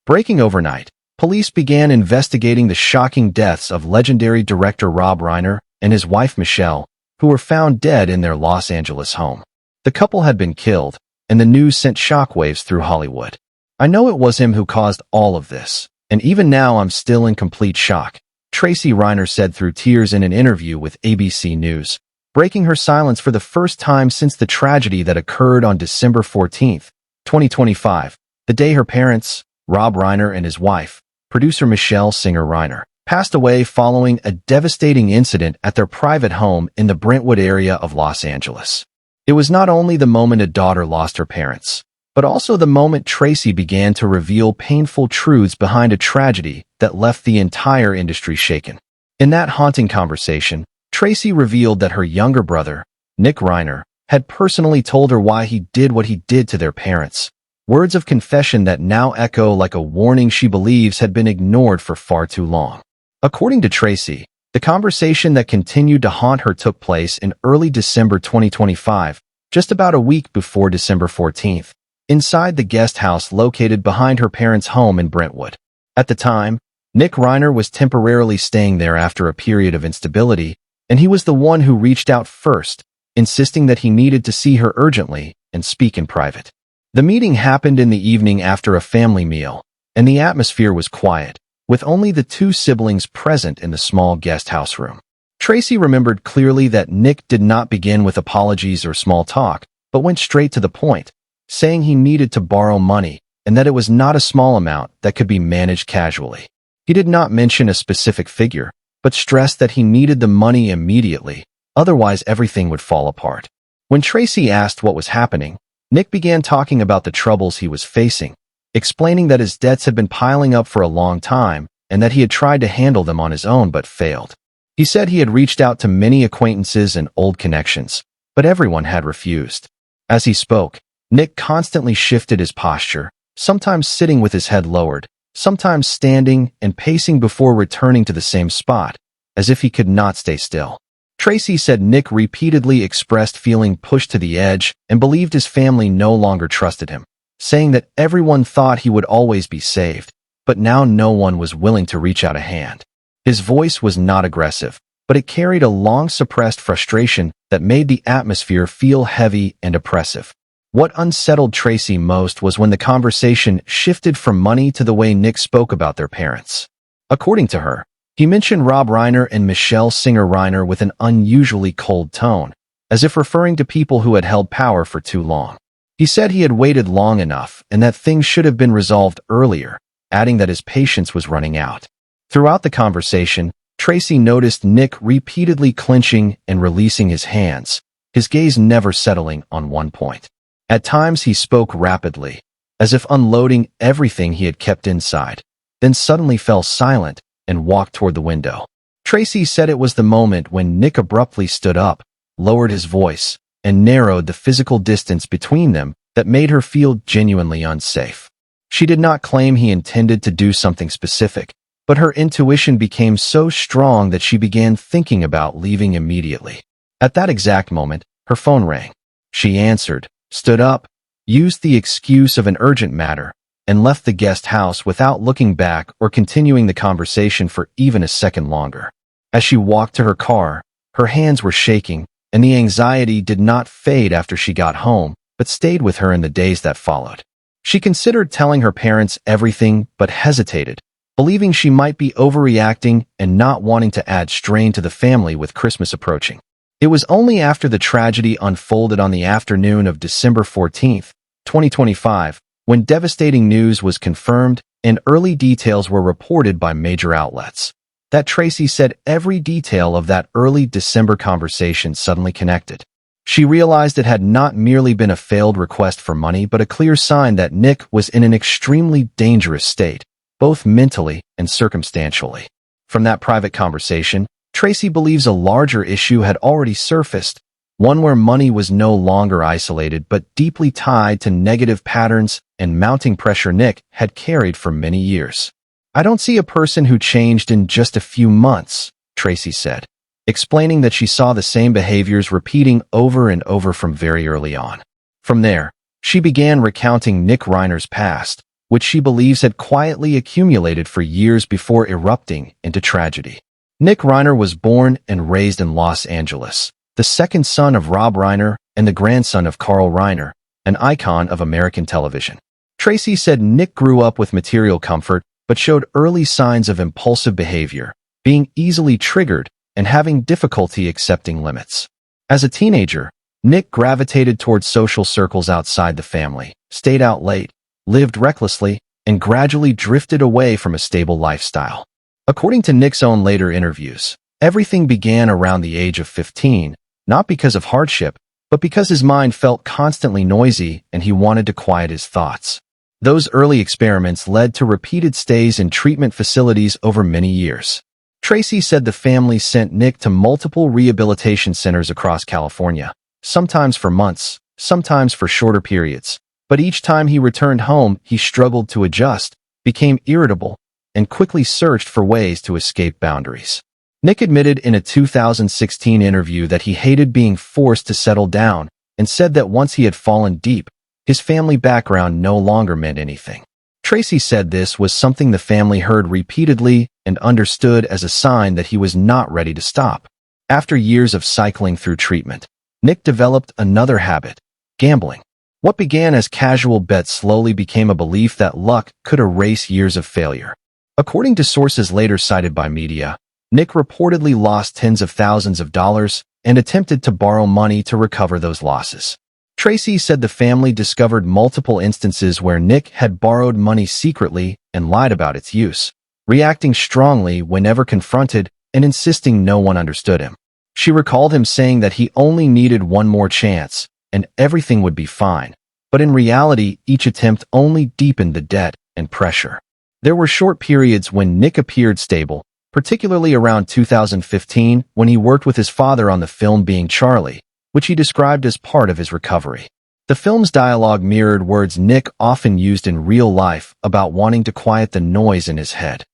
Breaking overnight, police began investigating the shocking deaths of legendary director Rob Reiner and his wife Michelle, who were found dead in their Los Angeles home. The couple had been killed, and the news sent shockwaves through Hollywood. "I know it was him who caused all of this, and even now I'm still in complete shock," Tracy Reiner said through tears in an interview with ABC News, breaking her silence for the first time since the tragedy that occurred on December 14, 2025, the day her parents, Rob Reiner and his wife, producer Michelle Singer Reiner, passed away following a devastating incident at their private home in the Brentwood area of Los Angeles. It was not only the moment a daughter lost her parents, but also the moment Tracy began to reveal painful truths behind a tragedy that left the entire industry shaken. In that haunting conversation, Tracy revealed that her younger brother, Nick Reiner, had personally told her why he did what he did to their parents. Words of confession that now echo like a warning she believes had been ignored for far too long. According to Tracy, the conversation that continued to haunt her took place in early December 2025, just about a week before December 14th, inside the guest house located behind her parents' home in Brentwood. At the time, Nick Reiner was temporarily staying there after a period of instability, and he was the one who reached out first, insisting that he needed to see her urgently and speak in private. The meeting happened in the evening after a family meal, and the atmosphere was quiet, with only the two siblings present in the small guest house room. Tracy remembered clearly that Nick did not begin with apologies or small talk, but went straight to the point, saying he needed to borrow money and that it was not a small amount that could be managed casually. He did not mention a specific figure, but stressed that he needed the money immediately, otherwise everything would fall apart. When Tracy asked what was happening, Nick began talking about the troubles he was facing, explaining that his debts had been piling up for a long time and that he had tried to handle them on his own but failed. He said he had reached out to many acquaintances and old connections, but everyone had refused. As he spoke, Nick constantly shifted his posture, sometimes sitting with his head lowered, sometimes standing and pacing before returning to the same spot, as if he could not stay still. Tracy said Nick repeatedly expressed feeling pushed to the edge and believed his family no longer trusted him, saying that everyone thought he would always be saved, but now no one was willing to reach out a hand. His voice was not aggressive, but it carried a long-suppressed frustration that made the atmosphere feel heavy and oppressive. What unsettled Tracy most was when the conversation shifted from money to the way Nick spoke about their parents. According to her, he mentioned Rob Reiner and Michelle Singer Reiner with an unusually cold tone, as if referring to people who had held power for too long. He said he had waited long enough and that things should have been resolved earlier, adding that his patience was running out. Throughout the conversation, Tracy noticed Nick repeatedly clenching and releasing his hands, his gaze never settling on one point. At times he spoke rapidly, as if unloading everything he had kept inside, then suddenly fell silent and walked toward the window. Tracy said it was the moment when Nick abruptly stood up, lowered his voice, and narrowed the physical distance between them that made her feel genuinely unsafe. She did not claim he intended to do something specific, but her intuition became so strong that she began thinking about leaving immediately. At that exact moment, her phone rang. She answered, stood up, used the excuse of an urgent matter, and left the guest house without looking back or continuing the conversation for even a second longer. As she walked to her car, her hands were shaking, and the anxiety did not fade after she got home, but stayed with her in the days that followed. She considered telling her parents everything but hesitated, believing she might be overreacting and not wanting to add strain to the family with Christmas approaching. It was only after the tragedy unfolded on the afternoon of December 14, 2025, when devastating news was confirmed and early details were reported by major outlets, that Tracy said every detail of that early December conversation suddenly connected. She realized it had not merely been a failed request for money but a clear sign that Nick was in an extremely dangerous state, both mentally and circumstantially. From that private conversation, Tracy believes a larger issue had already surfaced, one where money was no longer isolated but deeply tied to negative patterns and mounting pressure Nick had carried for many years. "I don't see a person who changed in just a few months," Tracy said, explaining that she saw the same behaviors repeating over and over from very early on. From there, she began recounting Nick Reiner's past, which she believes had quietly accumulated for years before erupting into tragedy. Nick Reiner was born and raised in Los Angeles, the second son of Rob Reiner and the grandson of Carl Reiner, an icon of American television. Tracy said Nick grew up with material comfort but showed early signs of impulsive behavior, being easily triggered and having difficulty accepting limits. As a teenager, Nick gravitated towards social circles outside the family, stayed out late, lived recklessly, and gradually drifted away from a stable lifestyle. According to Nick's own later interviews, everything began around the age of 15, not because of hardship, but because his mind felt constantly noisy and he wanted to quiet his thoughts. Those early experiments led to repeated stays in treatment facilities over many years. Tracy said the family sent Nick to multiple rehabilitation centers across California, sometimes for months, sometimes for shorter periods. But each time he returned home, he struggled to adjust, became irritable, and quickly searched for ways to escape boundaries. Nick admitted in a 2016 interview that he hated being forced to settle down and said that once he had fallen deep, his family background no longer meant anything. Tracy said this was something the family heard repeatedly and understood as a sign that he was not ready to stop. After years of cycling through treatment, Nick developed another habit: gambling. What began as casual bets slowly became a belief that luck could erase years of failure. According to sources later cited by media, Nick reportedly lost tens of thousands of dollars and attempted to borrow money to recover those losses. Tracy said the family discovered multiple instances where Nick had borrowed money secretly and lied about its use, reacting strongly whenever confronted and insisting no one understood him. She recalled him saying that he only needed one more chance and everything would be fine, but in reality, each attempt only deepened the debt and pressure. There were short periods when Nick appeared stable, particularly around 2015 when he worked with his father on the film Being Charlie, which he described as part of his recovery. The film's dialogue mirrored words Nick often used in real life about wanting to quiet the noise in his head.